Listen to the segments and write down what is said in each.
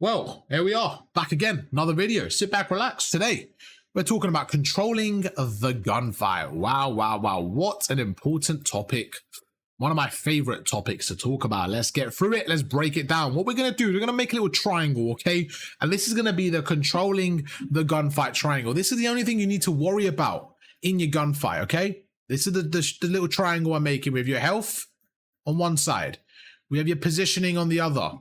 Well, here we are, back again, another video. Sit back, relax. Today, we're talking about controlling the gunfight. Wow, what an important topic. One of my favorite topics to talk about. Let's get through it. Let's break it down. What we're going to do, we're going to make a little triangle, okay? And this is going to be the controlling the gunfight triangle. This is the only thing you need to worry about in your gunfight, okay? This is the little triangle I'm making with your health on one side. We have your positioning on the other.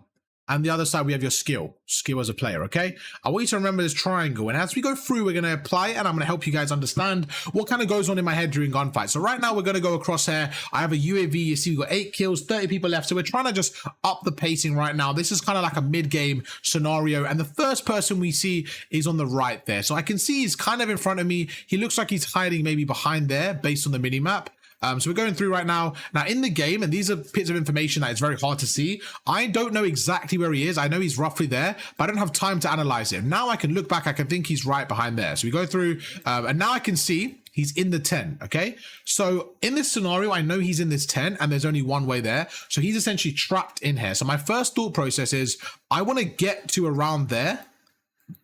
And the other side, we have your skill as a player, okay? I want you to remember this triangle. And as we go through, we're going to apply it, and I'm going to help you guys understand what kind of goes on in my head during gunfights. So right now, we're going to go across here. I have a UAV. You see, we've got 8 kills, 30 people left. So we're trying to just up the pacing right now. This is kind of like a mid-game scenario. And the first person we see is on the right there. So I can see he's kind of in front of me. He looks like he's hiding maybe behind there based on the mini-map. So we're going through right now. Now in the game, and these are bits of information that it's very hard to see. I don't know exactly where he is. I know he's roughly there, but I don't have time to analyze it. Now I can look back. I can think he's right behind there. So we go through, and now I can see he's in the 10, okay? So in this scenario, I know he's in this 10 and there's only one way there. So he's essentially trapped in here. So my first thought process is I want to get to around there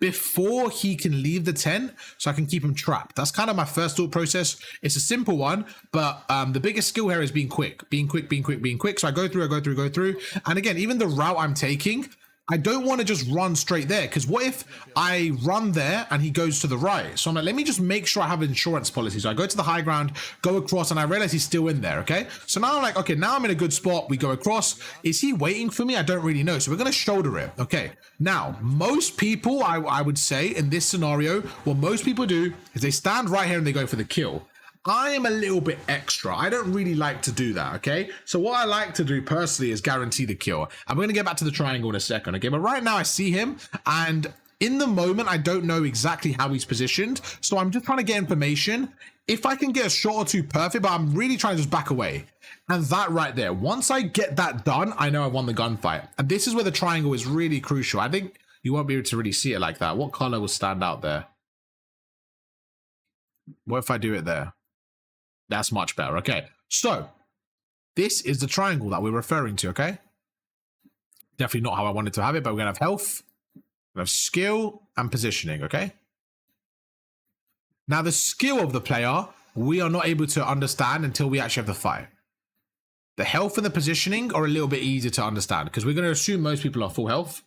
before he can leave the tent so I can keep him trapped. That's kind of my first thought process. It's a simple one, but the biggest skill here is being quick. So I go through. And again, even the route I'm taking, I don't want to just run straight there, because what if I run there and he goes to the right? So I'm like, let me just make sure I have an insurance policy. So I go to the high ground, go across, and I realize he's still in there, okay? So now I'm like, okay, now I'm in a good spot. We go across. Is he waiting for me? I don't really know. So we're going to shoulder it, okay? Now, most people, I would say, in this scenario, what most people do is they stand right here and they go for the kill. I am a little bit extra. I don't really like to do that, okay? So what I like to do personally is guarantee the kill. I'm going to get back to the triangle in a second, okay? But right now I see him, and in the moment, I don't know exactly how he's positioned. So I'm just trying to get information. If I can get a shot or two, perfect, but I'm really trying to just back away. And that right there, once I get that done, I know I won the gunfight. And this is where the triangle is really crucial. I think you won't be able to really see it like that. What color will stand out there? What if I do it there? That's much better. Okay, so this is the triangle that we're referring to, okay? Definitely not how I wanted to have it, but we're going to have health, we have skill, and positioning, okay? Now, the skill of the player, we are not able to understand until we actually have the fight. The health and the positioning are a little bit easier to understand, because we're going to assume most people are full health.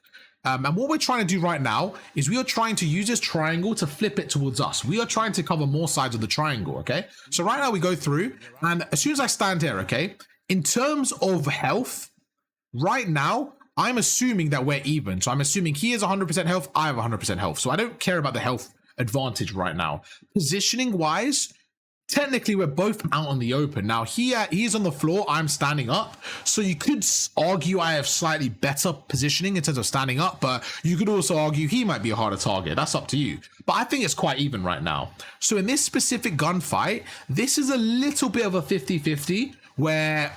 And what we're trying to do right now is we are trying to use this triangle to flip it towards us. We are trying to cover more sides of the triangle, okay? So right now we go through, and as soon as I stand here, okay, in terms of health, right now, I'm assuming that we're even. So I'm assuming he has 100% health, I have 100% health. So I don't care about the health advantage right now. Positioning wise, technically we're both out on the open. Now he's on the floor, I'm standing up. So you could argue I have slightly better positioning in terms of standing up, but you could also argue he might be a harder target. That's up to you. But I think it's quite even right now. So in this specific gunfight, this is a little bit of a 50-50 where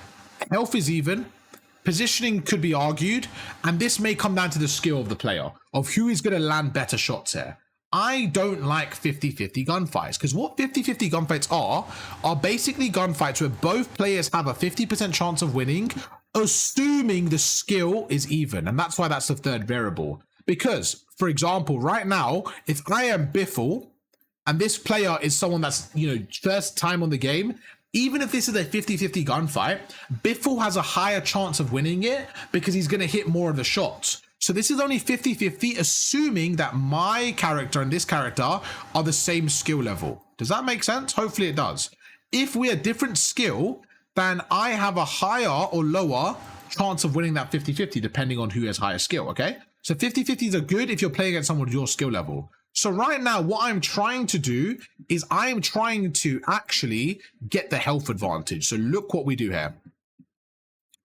health is even, positioning could be argued, and this may come down to the skill of the player, of who is going to land better shots here. I don't like 50-50 gunfights, because what 50-50 gunfights are basically gunfights where both players have a 50% chance of winning, assuming the skill is even. And that's why that's the third variable. Because, for example, right now, if I am Biffle and this player is someone that's, first time on the game, even if this is a 50-50 gunfight, Biffle has a higher chance of winning it because he's going to hit more of the shots. So this is only 50-50, assuming that my character and this character are the same skill level. Does that make sense? Hopefully it does. If we are different skill, then I have a higher or lower chance of winning that 50-50, depending on who has higher skill, okay? So 50-50s are good if you're playing against someone with your skill level. So right now, what I'm trying to do is I am trying to actually get the health advantage. So look what we do here.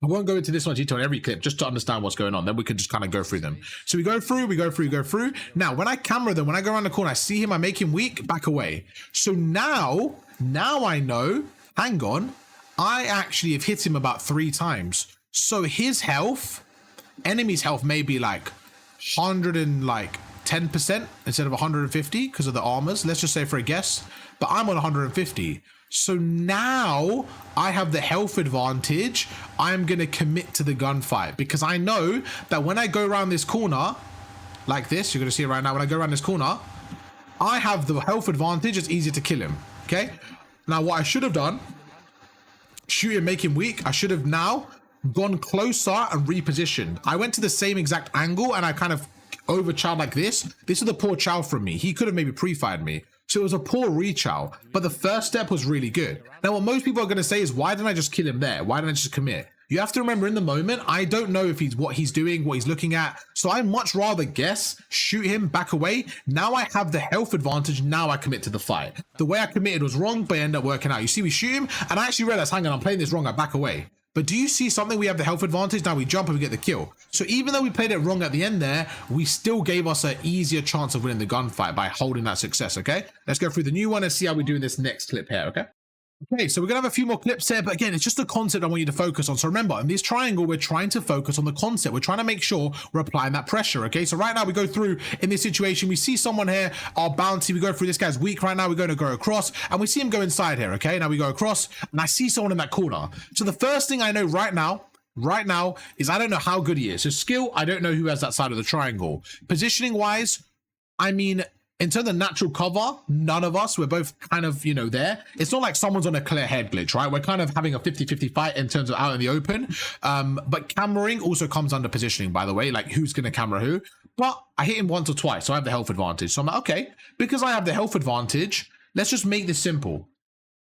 I won't go into this much detail in every clip just to understand what's going on. Then we can just kind of go through them. So we go through. Now, when I camera them, when I go around the corner, I see him, I make him weak, back away. So now I know, hang on, I actually have hit him about 3 times. So his health, enemy's health may be like 10% instead of 150 because of the armors. Let's just say for a guess, but I'm on 150. So now I have the health advantage. I'm going to commit to the gunfight because I know that when I go around this corner, like this, you're going to see it right now. When I go around this corner, I have the health advantage. It's easier to kill him. Okay. Now, what I should have done, shoot him, make him weak. I should have now gone closer and repositioned. I went to the same exact angle and I kind of over-chowed like this. This is a poor chow from me. He could have maybe pre-fired me. So it was a poor re-chow, but the first step was really good. Now, what most people are going to say is, why didn't I just kill him there? Why didn't I just commit? You have to remember, in the moment, I don't know if what he's doing, what he's looking at. So I much rather guess, shoot him, back away. Now I have the health advantage. Now I commit to the fight. The way I committed was wrong, but it ended up working out. You see, we shoot him, and I actually realized, hang on, I'm playing this wrong. I back away. But do you see something? We have the health advantage. Now we jump and we get the kill. So even though we played it wrong at the end there, we still gave us an easier chance of winning the gunfight by holding that success, okay? Let's go through the new one and see how we do in this next clip here, okay? Okay, so we're gonna have a few more clips here, but again, it's just the concept I want you to focus on. So remember, in this triangle, we're trying to focus on the concept. We're trying to make sure we're applying that pressure, okay? So right now we go through in this situation, we see someone here, our bounty, we go through, this guy's weak right now, we're going to go across, and we see him go inside here, okay? Now we go across, and I see someone in that corner. So the first thing I know right now is I don't know how good he is. So skill, I don't know who has that side of the triangle. Positioning wise, I mean, in terms of natural cover, none of us, we're both kind of, you know, there. It's not like someone's on a clear head glitch, right? We're kind of having a 50-50 fight in terms of out in the open. But cameraing also comes under positioning, by the way, like who's going to camera who. But I hit him once or twice, so I have the health advantage. So I'm like, okay, because I have the health advantage, let's just make this simple.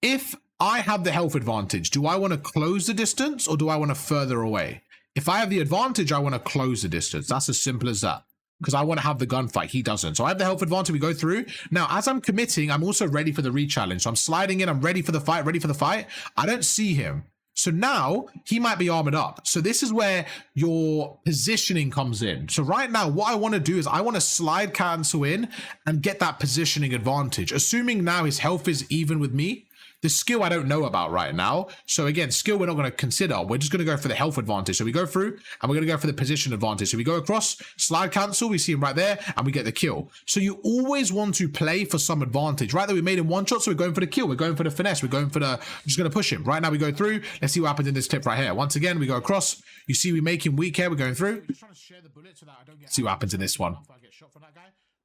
If I have the health advantage, do I want to close the distance or do I want to further away? If I have the advantage, I want to close the distance. That's as simple as that. Because I want to have the gunfight. He doesn't. So I have the health advantage. We go through. Now, as I'm committing, I'm also ready for the re-challenge. So I'm sliding in. I'm ready for the fight. I don't see him. So now he might be armored up. So this is where your positioning comes in. So right now, what I want to do is I want to slide cancel in and get that positioning advantage. Assuming now his health is even with me. The skill I don't know about right now. So again, skill we're not going to consider. We're just going to go for the health advantage. So we go through and we're going to go for the position advantage. So we go across, slide cancel, we see him right there and we get the kill. So you always want to play for some advantage. Right there, we made him one shot, so we're going for the kill. We're going for the finesse. We're going for the, just going to push him. Right now we go through. Let's see what happens in this clip right here. Once again, we go across. You see we make him weak here. We're going through. See what happens in this one.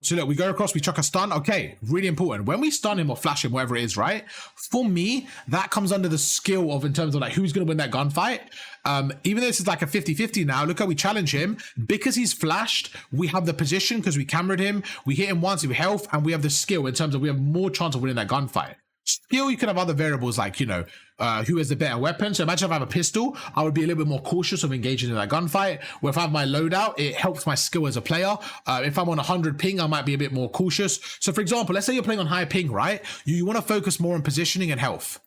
So look, we go across, we chuck a stun. Okay, really important. When we stun him or flash him, whatever it is, right? For me, that comes under the skill of, in terms of like who's going to win that gunfight. Even though this is like a 50-50 now, look how we challenge him. Because he's flashed, we have the position because we cameraed him. We hit him once, we have health, and we have the skill in terms of we have more chance of winning that gunfight. Skill, you can have other variables like, you know, who has the better weapon. So imagine if I have a pistol, I would be a little bit more cautious of engaging in that gunfight. Where if I have my loadout, it helps my skill as a player. If I'm on 100 ping, I might be a bit more cautious. So for example, let's say you're playing on high ping, right? You want to focus more on positioning and health.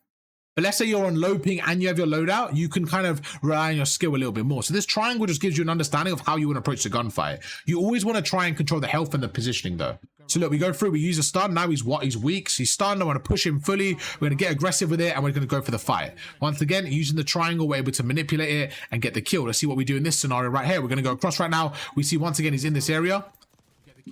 But let's say you're on low ping and you have your loadout, you can kind of rely on your skill a little bit more. So this triangle just gives you an understanding of how you want to approach the gunfight. You always want to try and control the health and the positioning though. So look, we go through, we use a stun. Now he's weak. So he's stunned. I want to push him fully. We're going to get aggressive with it and we're going to go for the fight. Once again, using the triangle, we're able to manipulate it and get the kill. Let's see what we do in this scenario right here. We're going to go across right now. We see once again, he's in this area.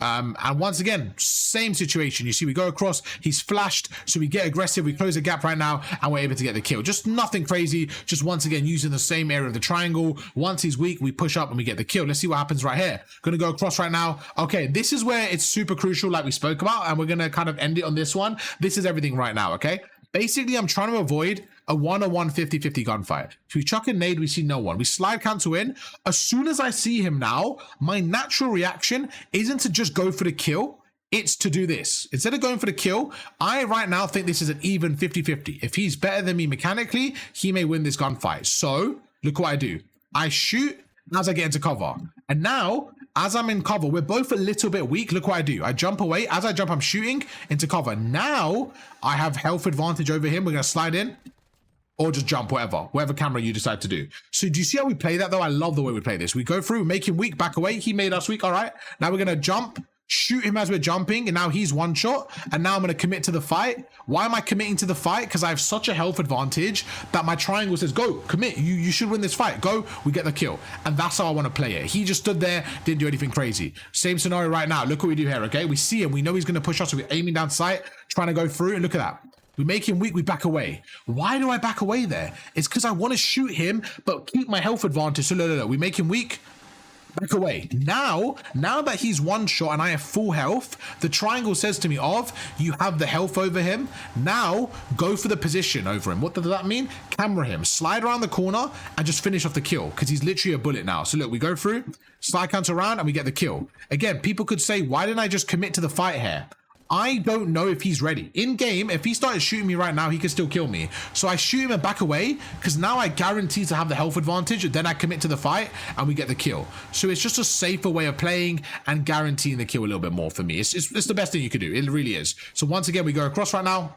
And once again, same situation. You see, we go across, he's flashed, so we get aggressive, we close the gap right now, and we're able to get the kill. Just nothing crazy, just once again, using the same area of the triangle. Once he's weak, we push up and we get the kill. Let's see what happens right here. Gonna go across right now. Okay, this is where it's super crucial, like we spoke about, and we're gonna kind of end it on this one. This is everything right now, okay? Basically, I'm trying to avoid a 1-on-1 50-50 gunfight. If we chuck a nade, we see no one. We slide cancel in. As soon as I see him now, my natural reaction isn't to just go for the kill. It's to do this. Instead of going for the kill, I right now think this is an even 50-50. If he's better than me mechanically, he may win this gunfight. So look what I do. I shoot as I get into cover. And now, as I'm in cover, we're both a little bit weak. Look what I do. I jump away. As I jump, I'm shooting into cover. Now, I have health advantage over him. We're going to slide in. Or just jump, whatever camera you decide to do. So do you see how we play that though? I love the way we play this. We go through, make him weak, back away. He made us weak, all right. Now we're gonna jump, shoot him as we're jumping, and now he's one shot. And now I'm gonna commit to the fight. Why am I committing to the fight? Because I have such a health advantage that my triangle says, go, commit, you should win this fight. Go, we get the kill. And that's how I wanna play it. He just stood there, didn't do anything crazy. Same scenario right now. Look what we do here, okay? We see him, we know he's gonna push us, so we're aiming down sight, trying to go through, and look at that. We make him weak, we back away. Why do I back away there? It's because I want to shoot him, but keep my health advantage. So look, we make him weak, back away. Now that he's one shot and I have full health, the triangle says to me, you have the health over him. Now go for the position over him. What does that mean? Camera him, slide around the corner and just finish off the kill because he's literally a bullet now. So look, we go through, slide counter around and we get the kill. Again, people could say, why didn't I just commit to the fight here? I don't know if he's ready. In game, if he started shooting me right now, he could still kill me. So I shoot him and back away because now I guarantee to have the health advantage. Then I commit to the fight and we get the kill. So it's just a safer way of playing and guaranteeing the kill a little bit more for me. It's the best thing you could do. It really is. So once again, we go across right now.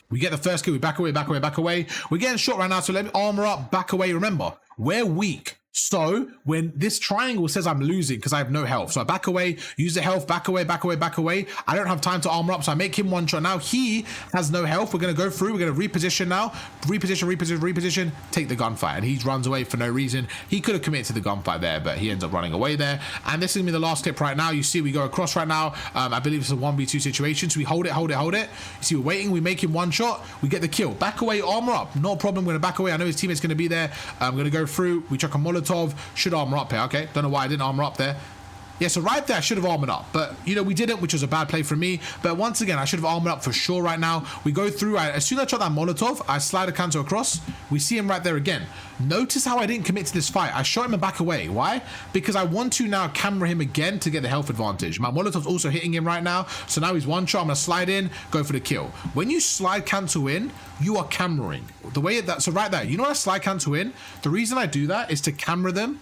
We get the first kill. We back away, back away, back away. We're getting shot right now. So let me armor up, back away. Remember, we're weak. So when this triangle says I'm losing because I have no health, so I back away, use the health, back away, back away, back away. I don't have time to armor up, so I make him one shot. Now he has no health. We're going to go through. We're going to reposition now. Reposition, take the gunfight. And he runs away for no reason. He could have committed to the gunfight there, but he ends up running away there. And this is going to be the last clip right now. You see we go across right now. I believe it's a 1v2 situation. So we hold it. You see we're waiting. We make him one shot. We get the kill. Back away, armor up. No problem. We're going to back away. I know his teammate's going to be there. I'm going to go through. We chuck a Molotov. Should armor up here. Okay, don't know why I didn't armor up there. Yeah, so right there I should have armored up, but you know we didn't, which was a bad play for me. But once again, I should have armored up for sure right now. We go through. As soon as I shot that Molotov, I slide a canto across. We see him right there again. Notice how I didn't commit to this fight. I shot him and back away. Why? Because I want to now camera him again to get the health advantage. My Molotov's also hitting him right now. So now he's one shot. I'm going to slide in, go for the kill. When you slide cancel in, you are cameraing. The way that, so right there, you know what I slide cancel in? The reason I do that is to camera them.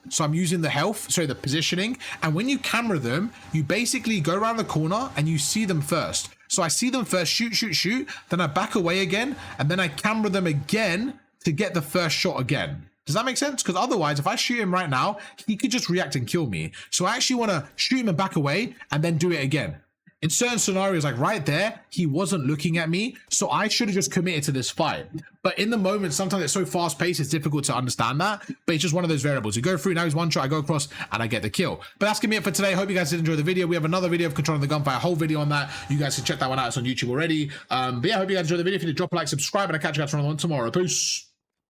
So I'm using the positioning. And when you camera them, you basically go around the corner and you see them first. So I see them first, shoot. Then I back away again. And then I camera them again to get the first shot again. Does that make sense? Because otherwise, if I shoot him right now, he could just react and kill me. So I actually want to shoot him and back away and then do it again. In certain scenarios, like right there, he wasn't looking at me, so I should have just committed to this fight. But in the moment, sometimes it's so fast-paced, it's difficult to understand that, but it's just one of those variables. You go through, now he's one shot, I go across, and I get the kill. But that's going to be it for today. Hope you guys did enjoy the video. We have another video of controlling the gunfight, a whole video on that. You guys can check that one out. It's on YouTube already. But yeah, I hope you guys enjoyed the video. If you did, drop a like, subscribe, and I'll catch you guys for another one tomorrow. Peace.